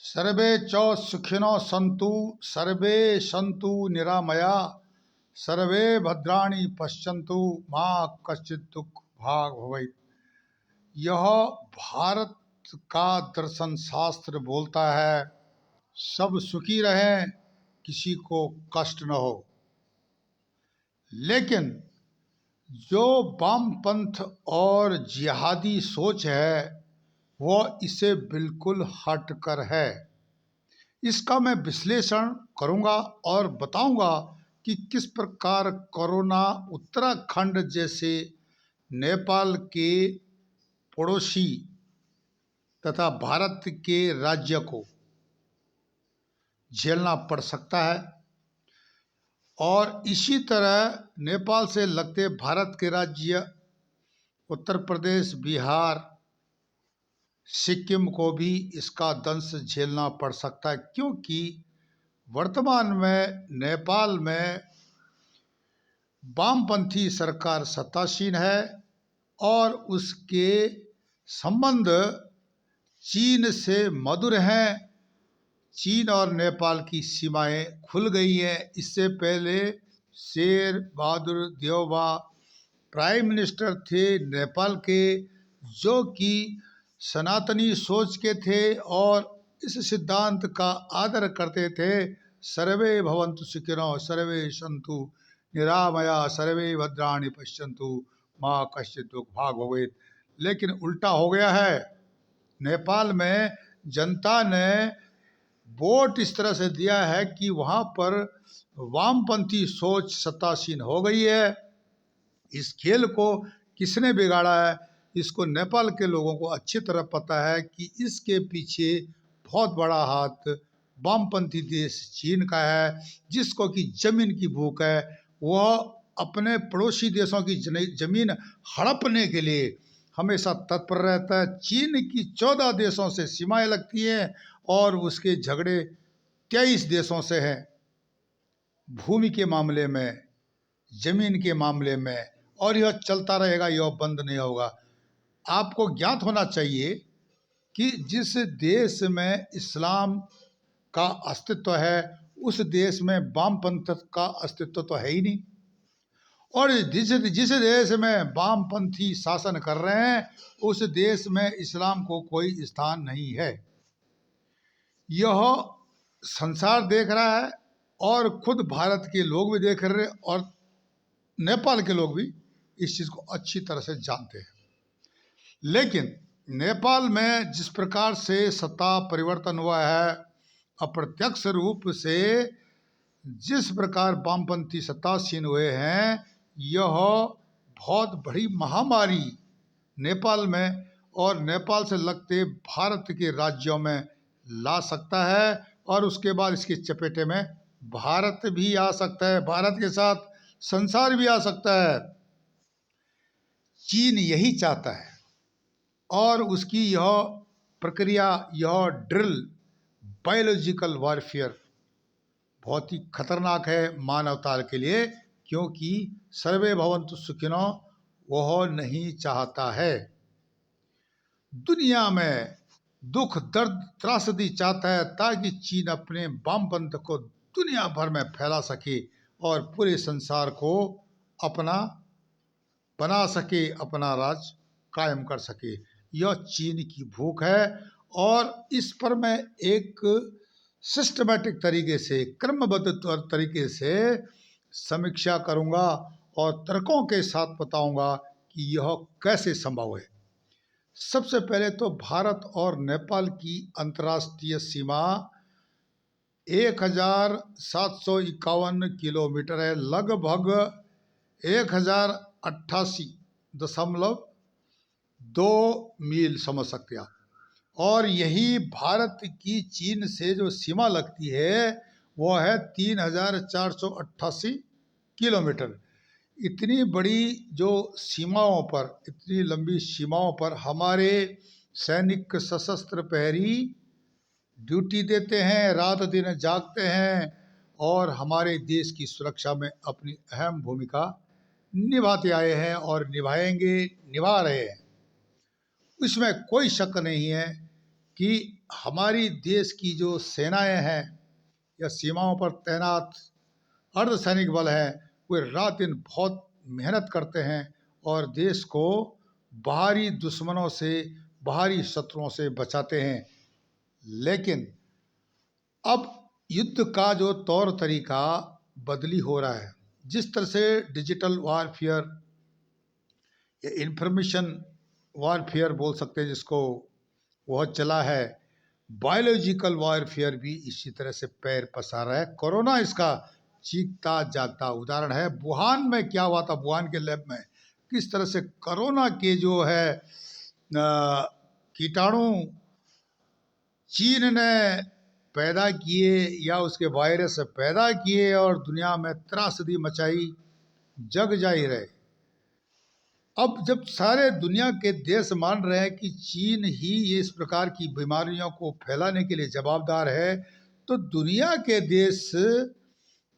सर्वे च सुखिनो सन्तु सर्वे सन्तु निरामया सर्वे भद्राणि पश्यन्तु माँ कश्चित् दुख भाग भवेत्। यह भारत का दर्शन शास्त्र बोलता है सब सुखी रहें, किसी को कष्ट न हो। लेकिन जो वामपंथ और जिहादी सोच है वह इसे बिल्कुल हटकर है। इसका मैं विश्लेषण करूंगा और बताऊंगा कि किस प्रकार कोरोना उत्तराखंड जैसे नेपाल के पड़ोसी तथा भारत के राज्य को झेलना पड़ सकता है, और इसी तरह नेपाल से लगते भारत के राज्य उत्तर प्रदेश, बिहार, सिक्किम को भी इसका दंश झेलना पड़ सकता है, क्योंकि वर्तमान में नेपाल में वामपंथी सरकार सत्तासीन है और उसके संबंध चीन से मधुर हैं। चीन और नेपाल की सीमाएं खुल गई हैं। इससे पहले शेर बहादुर देउबा प्राइम मिनिस्टर थे नेपाल के, जो कि सनातनी सोच के थे और इस सिद्धांत का आदर करते थे, सर्वे भवन्तु सुखिनो सर्वे सन्तु निरामया सर्वे भद्राणि पश्यन्तु माँ कश्चित् दुख भाग भवेत्। लेकिन उल्टा हो गया है। नेपाल में जनता ने वोट इस तरह से दिया है कि वहाँ पर वामपंथी सोच सत्तासीन हो गई है। इस खेल को किसने बिगाड़ा है, इसको नेपाल के लोगों को अच्छी तरह पता है कि इसके पीछे बहुत बड़ा हाथ वामपंथी देश चीन का है, जिसको कि जमीन की भूख है। वह अपने पड़ोसी देशों की जमीन हड़पने के लिए हमेशा तत्पर रहता है। चीन की 14 देशों से सीमाएं लगती हैं और उसके झगड़े 23 देशों से हैं, भूमि के मामले में, जमीन के मामले में, और यह चलता रहेगा, यह बंद नहीं होगा। आपको ज्ञात होना चाहिए कि जिस देश में इस्लाम का अस्तित्व है उस देश में वामपंथ का अस्तित्व तो है ही नहीं, और जिस देश में वामपंथी शासन कर रहे हैं उस देश में इस्लाम को कोई स्थान नहीं है। यह संसार देख रहा है और खुद भारत के लोग भी देख रहे हैं और नेपाल के लोग भी इस चीज़ को अच्छी तरह से जानते हैं। लेकिन नेपाल में जिस प्रकार से सत्ता परिवर्तन हुआ है, अप्रत्यक्ष रूप से जिस प्रकार वामपंथी सत्तासीन हुए हैं, यह बहुत बड़ी महामारी नेपाल में और नेपाल से लगते भारत के राज्यों में ला सकता है, और उसके बाद इसकी चपेटे में भारत भी आ सकता है, भारत के साथ संसार भी आ सकता है। चीन यही चाहता है और उसकी यह प्रक्रिया, यह ड्रिल, बायोलॉजिकल वॉरफेयर बहुत ही खतरनाक है मानवता के लिए, क्योंकि सर्वे भवन्तु सुखिनो वह नहीं चाहता है। दुनिया में दुख, दर्द, त्रासदी चाहता है ताकि चीन अपने वामपंथ को दुनिया भर में फैला सके और पूरे संसार को अपना बना सके, अपना राज कायम कर सके। यह चीन की भूख है और इस पर मैं एक सिस्टमैटिक तरीके से, क्रमबद्ध तरीके से समीक्षा करूंगा और तर्कों के साथ बताऊंगा कि यह कैसे संभव है। सबसे पहले तो भारत और नेपाल की अंतर्राष्ट्रीय सीमा 1751 किलोमीटर है, लगभग 1088.2 मील समझ सकते आप। और यही भारत की चीन से जो सीमा लगती है वो है 3488 किलोमीटर। इतनी बड़ी जो सीमाओं पर, इतनी लंबी सीमाओं पर हमारे सैनिक सशस्त्र प्रहरी ड्यूटी देते हैं, रात दिन जागते हैं और हमारे देश की सुरक्षा में अपनी अहम भूमिका निभाते आए हैं और निभाएंगे, निभा रहे हैं। इसमें कोई शक नहीं है कि हमारी देश की जो सेनाएं हैं या सीमाओं पर तैनात अर्धसैनिक बल है, वे रात दिन बहुत मेहनत करते हैं और देश को बाहरी दुश्मनों से, बाहरी शत्रुओं से बचाते हैं। लेकिन अब युद्ध का जो तौर तरीका बदली हो रहा है, जिस तरह से डिजिटल वारफेयर या इंफॉर्मेशन वारफेयर बोल सकते हैं जिसको, वह चला है, बायोलॉजिकल वारफेयर भी इसी तरह से पैर पसार रहा है। कोरोना इसका चीखता जागता उदाहरण है। वुहान में क्या हुआ था, वुहान के लैब में किस तरह से कोरोना के जो है कीटाणु चीन ने पैदा किए या उसके वायरस पैदा किए और दुनिया में त्रासदी मचाई, जग जाहिर है। अब जब सारे दुनिया के देश मान रहे हैं कि चीन ही इस प्रकार की बीमारियों को फैलाने के लिए जवाबदार है, तो दुनिया के देश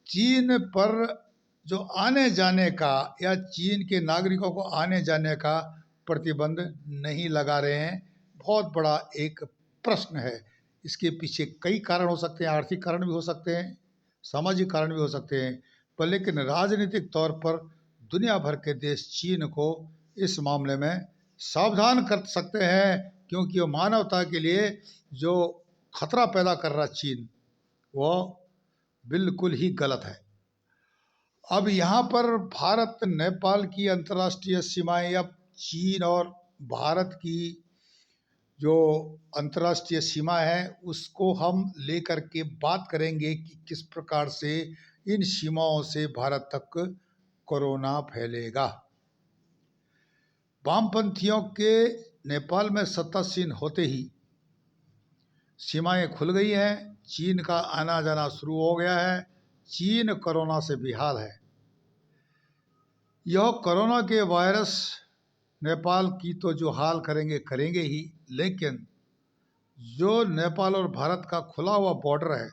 चीन पर जो आने जाने का या चीन के नागरिकों को आने जाने का प्रतिबंध नहीं लगा रहे हैं। बहुत बड़ा एक प्रश्न है। इसके पीछे कई कारण हो सकते हैं, आर्थिक कारण भी हो सकते हैं, सामाजिक कारण भी हो सकते हैं, पर लेकिन राजनीतिक तौर पर दुनिया भर के देश चीन को इस मामले में सावधान कर सकते हैं, क्योंकि वो मानवता के लिए जो खतरा पैदा कर रहा चीन, वो बिल्कुल ही गलत है। अब यहाँ पर भारत नेपाल की अंतर्राष्ट्रीय सीमाएं, अब चीन और भारत की जो अंतर्राष्ट्रीय सीमा है उसको हम लेकर के बात करेंगे कि किस प्रकार से इन सीमाओं से भारत तक कोरोना फैलेगा। वामपंथियों के नेपाल में सत्तासीन होते ही सीमाएं खुल गई हैं, चीन का आना जाना शुरू हो गया है। चीन कोरोना से बेहाल है। यह कोरोना के वायरस नेपाल की तो जो हाल करेंगे करेंगे ही, लेकिन जो नेपाल और भारत का खुला हुआ बॉर्डर है,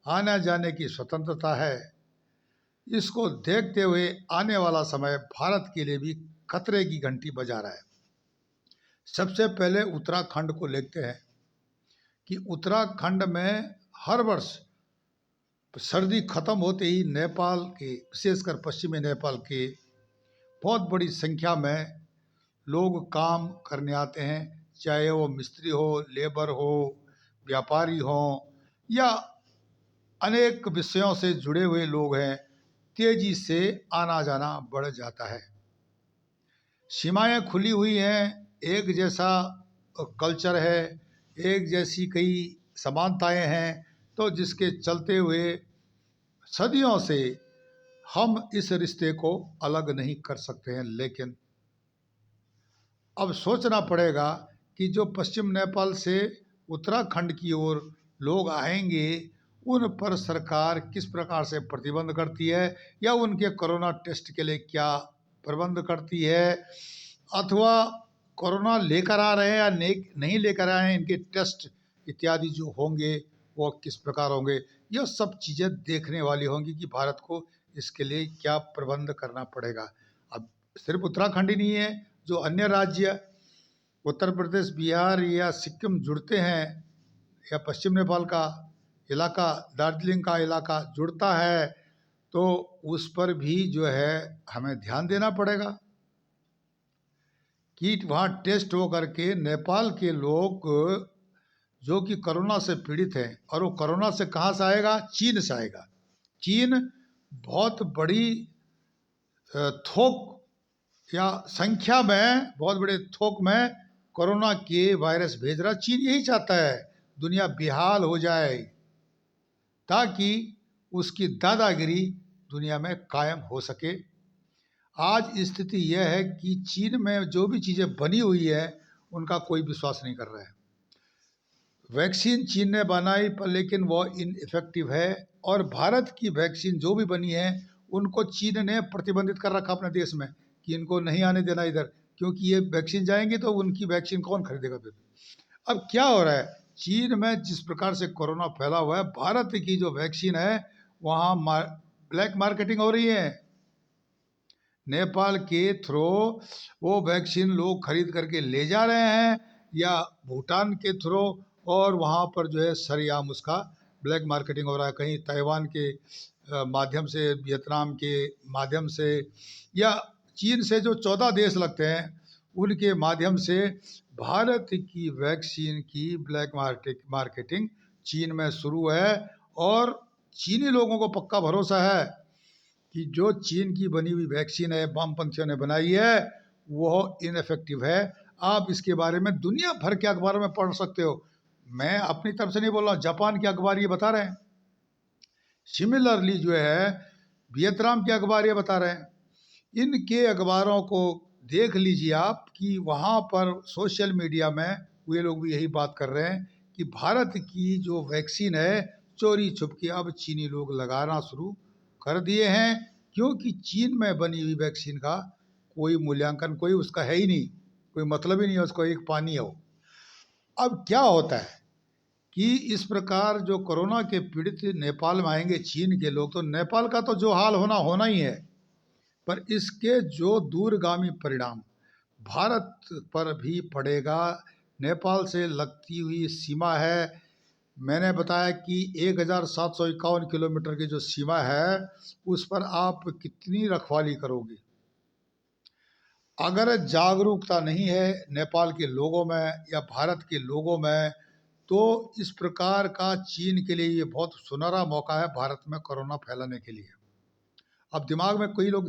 आने जाने की स्वतंत्रता है, इसको देखते हुए आने वाला समय भारत के लिए भी खतरे की घंटी बजा रहा है। सबसे पहले उत्तराखंड को लेते हैं कि उत्तराखंड में हर वर्ष सर्दी खत्म होते ही नेपाल के, विशेषकर पश्चिमी नेपाल के बहुत बड़ी संख्या में लोग काम करने आते हैं, चाहे वो मिस्त्री हो, लेबर हो, व्यापारी हो या अनेक विषयों से जुड़े हुए लोग हैं। तेजी से आना जाना बढ़ जाता है। सीमाएं खुली हुई हैं, एक जैसा कल्चर है, एक जैसी कई समानताएं हैं, तो जिसके चलते हुए सदियों से हम इस रिश्ते को अलग नहीं कर सकते हैं। लेकिन अब सोचना पड़ेगा कि जो पश्चिम नेपाल से उत्तराखंड की ओर लोग आएंगे, उन पर सरकार किस प्रकार से प्रतिबंध करती है, या उनके कोरोना टेस्ट के लिए क्या प्रबंध करती है, अथवा कोरोना लेकर आ रहे हैं या नहीं लेकर आए हैं, इनके टेस्ट इत्यादि जो होंगे वो किस प्रकार होंगे। यह सब चीज़ें देखने वाली होंगी कि भारत को इसके लिए क्या प्रबंध करना पड़ेगा। अब सिर्फ उत्तराखंड ही नहीं है, जो अन्य राज्य उत्तर प्रदेश, बिहार या सिक्किम जुड़ते हैं, या पश्चिम नेपाल का इलाका, दार्जिलिंग का इलाका जुड़ता है, तो उस पर भी जो है हमें ध्यान देना पड़ेगा कि वहाँ टेस्ट हो करके नेपाल के लोग जो कि कोरोना से पीड़ित हैं, और वो कोरोना से कहाँ से आएगा, चीन से आएगा। चीन बहुत बड़ी थोक या संख्या में, बहुत बड़े थोक में कोरोना के वायरस भेज रहा। चीन यही चाहता है दुनिया बेहाल हो जाए, ताकि उसकी दादागिरी दुनिया में कायम हो सके। आज स्थिति यह है कि चीन में जो भी चीज़ें बनी हुई है उनका कोई विश्वास नहीं कर रहा है। वैक्सीन चीन ने बनाई पर लेकिन वो इनइफेक्टिव है, और भारत की वैक्सीन जो भी बनी है उनको चीन ने प्रतिबंधित कर रखा अपने देश में कि इनको नहीं आने देना इधर, क्योंकि ये वैक्सीन जाएंगे तो उनकी वैक्सीन कौन खरीदेगा फिर। अब क्या हो रहा है, चीन में जिस प्रकार से कोरोना फैला हुआ है, भारत की जो वैक्सीन है वहाँ ब्लैक मार्केटिंग हो रही है। नेपाल के थ्रू वो वैक्सीन लोग खरीद करके ले जा रहे हैं, या भूटान के थ्रू और वहाँ पर जो है सरेआम उसका ब्लैक मार्केटिंग हो रहा है। कहीं ताइवान के माध्यम से, वियतनाम के माध्यम से, या चीन से जो 14 देश लगते हैं उनके माध्यम से भारत की वैक्सीन की ब्लैक मार्केटिंग चीन में शुरू है। और चीनी लोगों को पक्का भरोसा है कि जो चीन की बनी हुई वैक्सीन है, वामपंथियों ने बनाई है, वो इनफेक्टिव है। आप इसके बारे में दुनिया भर के अखबारों में पढ़ सकते हो। मैं अपनी तरफ से नहीं बोल रहा हूँ, जापान के अखबार ये बता रहे हैं। सिमिलरली जो है वियतनाम के अखबार ये बता रहे हैं। इनके अखबारों को देख लीजिए आप कि वहाँ पर सोशल मीडिया में वे लोग भी यही बात कर रहे हैं कि भारत की जो वैक्सीन है चोरी छुप के अब चीनी लोग लगाना शुरू कर दिए हैं, क्योंकि चीन में बनी हुई वैक्सीन का कोई मूल्यांकन, कोई उसका है ही नहीं, कोई मतलब ही नहीं है उसको, एक पानी हो। अब क्या होता है कि इस प्रकार जो कोरोना के पीड़ित नेपाल में आएंगे चीन के लोग, तो नेपाल का तो जो हाल होना होना ही है, पर इसके जो दूरगामी परिणाम भारत पर भी पड़ेगा। नेपाल से लगती हुई सीमा है, मैंने बताया कि 1751 किलोमीटर की जो सीमा है उस पर आप कितनी रखवाली करोगे। अगर जागरूकता नहीं है नेपाल के लोगों में या भारत के लोगों में, तो इस प्रकार का चीन के लिए ये बहुत सुनहरा मौका है भारत में कोरोना फैलाने के लिए। अब दिमाग में कई लोग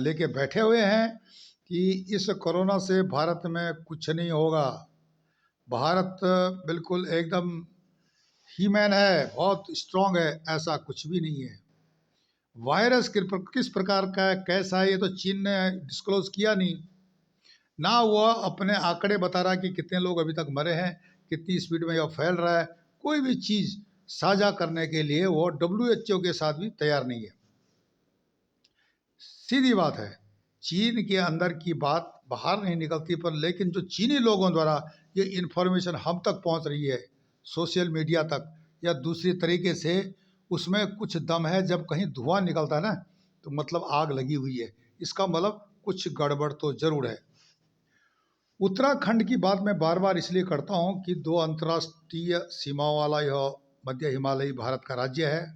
लेके बैठे हुए हैं कि इस कोरोना से भारत में कुछ नहीं होगा, भारत बिल्कुल एकदम हीमैन है, बहुत स्ट्रांग है। ऐसा कुछ भी नहीं है। वायरस किस प्रकार का है, कैसा है, ये तो चीन ने डिस्क्लोज किया नहीं ना। वह अपने आंकड़े बता रहा है कि कितने लोग अभी तक मरे हैं, कितनी स्पीड में यह फैल रहा है। कोई भी चीज़ साझा करने के लिए वो WHO के साथ भी तैयार नहीं है। सीधी बात है, चीन के अंदर की बात बाहर नहीं निकलती, पर लेकिन जो चीनी लोगों द्वारा ये इन्फॉर्मेशन हम तक पहुंच रही है, सोशल मीडिया तक या दूसरी तरीके से, उसमें कुछ दम है। जब कहीं धुआं निकलता है ना, तो मतलब आग लगी हुई है, इसका मतलब कुछ गड़बड़ तो जरूर है। उत्तराखंड की बात मैं बार बार इसलिए करता हूं कि 2 अंतर्राष्ट्रीय सीमाओं वाला यह मध्य हिमालयी भारत का राज्य है।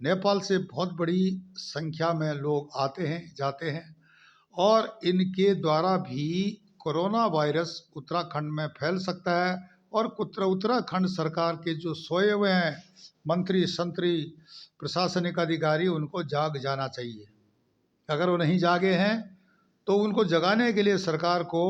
नेपाल से बहुत बड़ी संख्या में लोग आते हैं, जाते हैं, और इनके द्वारा भी कोरोना वायरस उत्तराखंड में फैल सकता है। और उत्तराखंड सरकार के जो सोए हुए हैं मंत्री संतरी प्रशासनिक अधिकारी, उनको जाग जाना चाहिए। अगर वो नहीं जागे हैं तो उनको जगाने के लिए सरकार को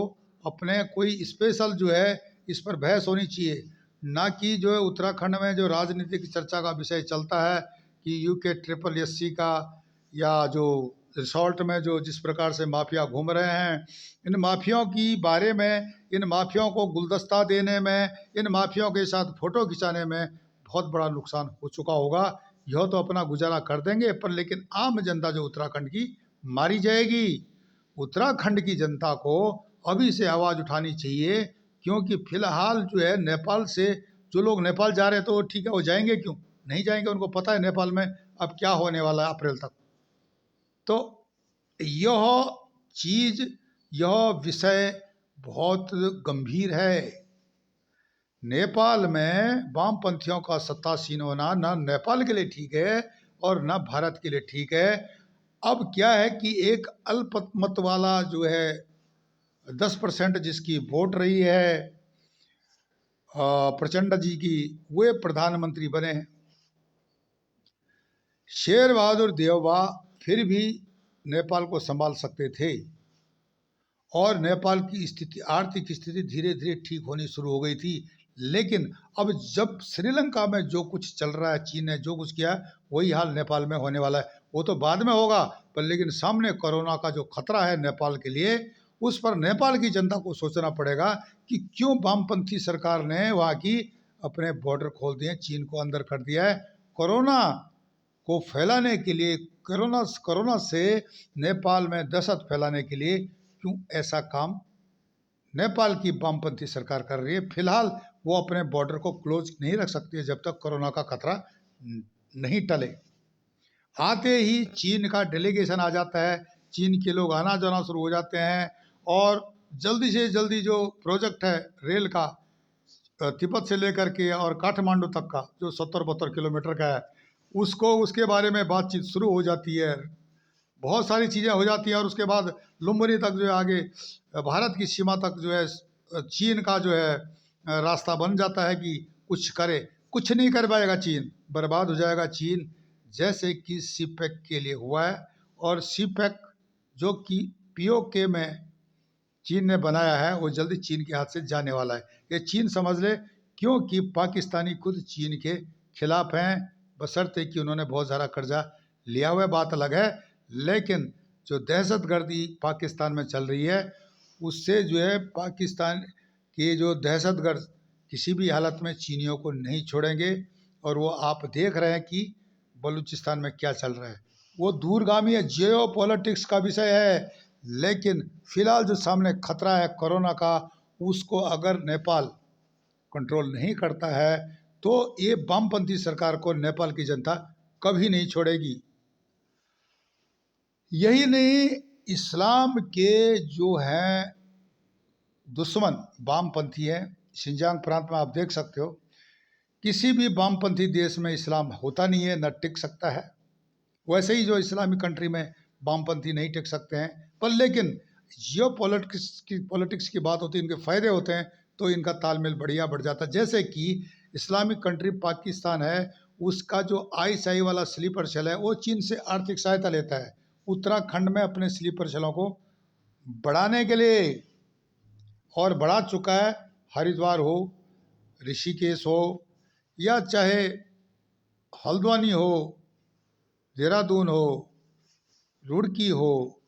अपने कोई स्पेशल जो है इस पर बहस होनी चाहिए। ना कि जो है उत्तराखंड में जो राजनीतिक चर्चा का विषय चलता है कि UK SSS का, या जो रिसोर्ट में जो जिस प्रकार से माफिया घूम रहे हैं, इन माफियाओं की बारे में, इन माफियाओं को गुलदस्ता देने में, इन माफियाओं के साथ फोटो खिंचाने में बहुत बड़ा नुकसान हो चुका होगा। यह तो अपना गुजारा कर देंगे, पर लेकिन आम जनता जो उत्तराखंड की मारी जाएगी। उत्तराखंड की जनता को अभी से आवाज़ उठानी चाहिए, क्योंकि फिलहाल जो है नेपाल से जो लोग नेपाल जा रहे हैं तो ठीक है, वो जाएंगे क्यों नहीं जाएंगे, उनको पता है नेपाल में अब क्या होने वाला है अप्रैल तक। तो यह चीज़, यह विषय बहुत गंभीर है। नेपाल में वामपंथियों का सत्तासीन होना न नेपाल के लिए ठीक है और न भारत के लिए ठीक है। अब क्या है कि एक अल्पमत वाला जो है 10% जिसकी वोट रही है प्रचंड जी की, वे प्रधानमंत्री बने हैं। शेर बहादुर देवबा फिर भी नेपाल को संभाल सकते थे, और नेपाल की स्थिति, आर्थिक स्थिति धीरे धीरे ठीक होनी शुरू हो गई थी। लेकिन अब जब श्रीलंका में जो कुछ चल रहा है, चीन ने जो कुछ किया है, वही हाल नेपाल में होने वाला है। वो तो बाद में होगा, पर लेकिन सामने कोरोना का जो खतरा है नेपाल के लिए, उस पर नेपाल की जनता को सोचना पड़ेगा कि क्यों वामपंथी सरकार ने वहाँ की अपने बॉर्डर खोल दिए, चीन को अंदर कर दिया है। कोरोना को फैलाने के लिए, कोरोना से नेपाल में दहशत फैलाने के लिए क्यों ऐसा काम नेपाल की वामपंथी सरकार कर रही है। फिलहाल वो अपने बॉर्डर को क्लोज नहीं रख सकती है जब तक कोरोना का खतरा नहीं टले। आते ही चीन का डेलीगेशन आ जाता है, चीन के लोग आना जाना शुरू हो जाते हैं, और जल्दी से जल्दी जो प्रोजेक्ट है रेल का, तिब्बत से लेकर के और काठमांडू तक का जो 70-72 किलोमीटर का है, उसको उसके बारे में बातचीत शुरू हो जाती है। बहुत सारी चीज़ें हो जाती हैं और उसके बाद लुम्बिनी तक जो है आगे भारत की सीमा तक जो है चीन का जो है रास्ता बन जाता है कि कुछ करे। कुछ नहीं कर पाएगा चीन, बर्बाद हो जाएगा चीन, जैसे कि सीपेक के लिए हुआ है। और सीपेक जो कि पीओके में चीन ने बनाया है, वो जल्दी चीन के हाथ से जाने वाला है। ये चीन समझ ले, क्योंकि पाकिस्तानी खुद चीन के खिलाफ हैं, बशर्ते कि उन्होंने बहुत ज़्यादा कर्जा लिया हुआ है, बात अलग है। लेकिन जो दहशतगर्दी पाकिस्तान में चल रही है, उससे जो है पाकिस्तान के जो दहशतगर्द किसी भी हालत में चीनियों को नहीं छोड़ेंगे। और वो आप देख रहे हैं कि बलूचिस्तान में क्या चल रहा है, वो दूरगामी है, जियो पॉलिटिक्स का विषय है। लेकिन फिलहाल जो सामने खतरा है कोरोना का, उसको अगर नेपाल कंट्रोल नहीं करता है तो ये वामपंथी सरकार को नेपाल की जनता कभी नहीं छोड़ेगी। यही नहीं, इस्लाम के जो हैं दुश्मन वामपंथी हैं। शिंजांग प्रांत में आप देख सकते हो, किसी भी वामपंथी देश में इस्लाम होता नहीं है, न टिक सकता है। वैसे ही जो इस्लामिक कंट्री में वामपंथी नहीं टिक सकते हैं। पर लेकिन जियो पॉलिटिक्स की बात होती है, इनके फ़ायदे होते हैं, तो इनका तालमेल बढ़िया बढ़ जाता है। जैसे कि इस्लामिक कंट्री पाकिस्तान है, उसका जो आईएसआई वाला स्लीपर सेल है, वो चीन से आर्थिक सहायता लेता है उत्तराखंड में अपने स्लीपर सेलों को बढ़ाने के लिए, और बढ़ा चुका है। हरिद्वार हो, ऋषिकेश हो, या चाहे हल्द्वानी हो, देहरादून हो, रुड़की हो,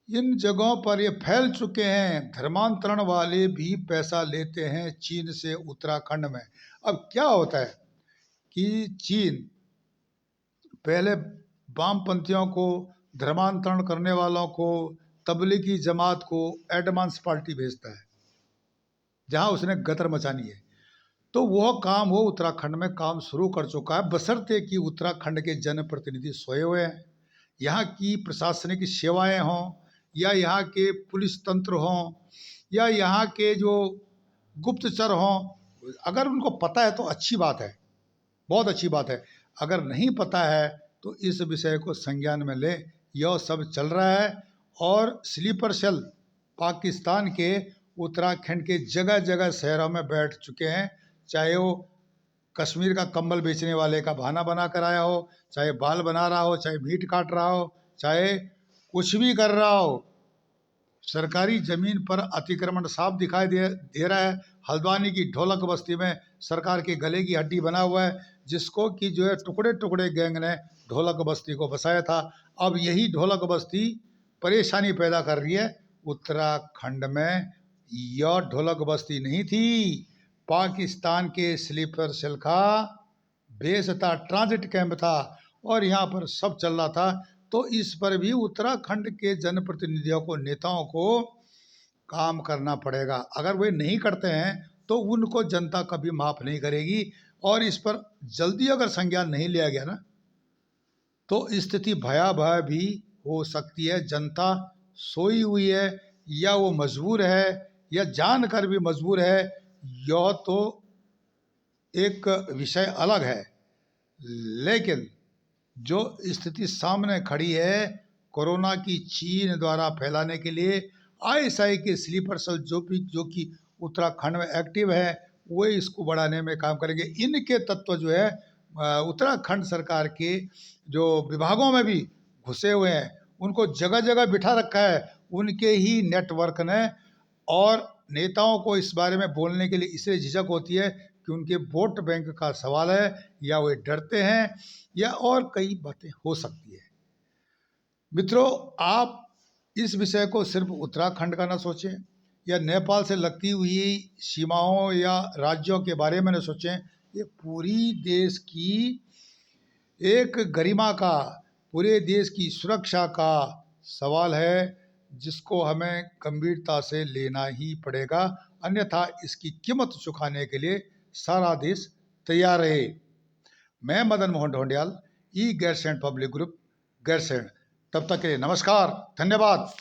इन जगहों पर ये फैल चुके हैं। धर्मांतरण वाले भी पैसा लेते हैं चीन से उत्तराखंड में। अब क्या होता है कि चीन पहले वामपंथियों को, धर्मांतरण करने वालों को, तबलीगी जमात को एडवांस पार्टी भेजता है जहां उसने गतर मचानी है। तो वह काम वो उत्तराखंड में काम शुरू कर चुका है, बशर्ते कि उत्तराखंड के जनप्रतिनिधि सोए हुए हैं, यहाँ की प्रशासनिक सेवाएं हों, या यहाँ के पुलिस तंत्र हों, या यहाँ के जो गुप्तचर हों। अगर उनको पता है तो अच्छी बात है, बहुत अच्छी बात है। अगर नहीं पता है तो इस विषय को संज्ञान में ले, यह सब चल रहा है। और स्लीपर सेल पाकिस्तान के उत्तराखंड के जगह जगह शहरों में बैठ चुके हैं, चाहे वो कश्मीर का कंबल बेचने वाले का बहाना बना कर आया हो, चाहे बाल बना रहा हो, चाहे मीट काट रहा हो, चाहे कुछ भी कर रहा हो। सरकारी ज़मीन पर अतिक्रमण साफ दिखाई दे रहा है। हल्द्वानी की ढोलक बस्ती में सरकार के गले की हड्डी बना हुआ है, जिसको कि जो है टुकड़े टुकड़े गैंग ने ढोलक बस्ती को बसाया था। अब यही ढोलक बस्ती परेशानी पैदा कर रही है उत्तराखंड में। यह ढोलक बस्ती नहीं थी, पाकिस्तान के स्लीपर सेल का बेस था, ट्रांजिट कैंप था, और यहाँ पर सब चल रहा था। तो इस पर भी उत्तराखंड के जनप्रतिनिधियों को, नेताओं को काम करना पड़ेगा। अगर वे नहीं करते हैं तो उनको जनता कभी माफ़ नहीं करेगी। और इस पर जल्दी अगर संज्ञान नहीं लिया गया ना, तो स्थिति भयावह भी हो सकती है। जनता सोई हुई है, या वो मजबूर है, या जानकर भी मजबूर है, यह तो एक विषय अलग है। लेकिन जो स्थिति सामने खड़ी है, कोरोना की चीन द्वारा फैलाने के लिए आईएसआई के स्लीपर सेल जो कि उत्तराखंड में एक्टिव है, वो इसको बढ़ाने में काम करेंगे। इनके तत्व जो है उत्तराखंड सरकार के जो विभागों में भी घुसे हुए हैं, उनको जगह जगह बिठा रखा है उनके ही नेटवर्क ने। और नेताओं को इस बारे में बोलने के लिए इसलिए झिझक होती है कि उनके वोट बैंक का सवाल है, या वे डरते हैं, या और कई बातें हो सकती है। मित्रों, आप इस विषय को सिर्फ उत्तराखंड का ना सोचें, या नेपाल से लगती हुई सीमाओं या राज्यों के बारे में न सोचें। ये पूरी देश की एक गरिमा का, पूरे देश की सुरक्षा का सवाल है, जिसको हमें गंभीरता से लेना ही पड़ेगा। अन्यथा इसकी कीमत चुकाने के लिए सारा देश तैयार रहे। मैं मदन मोहन ढोंडियाल, ई गैरसैंण पब्लिक ग्रुप, गैरसैंण। तब तक के लिए नमस्कार, धन्यवाद।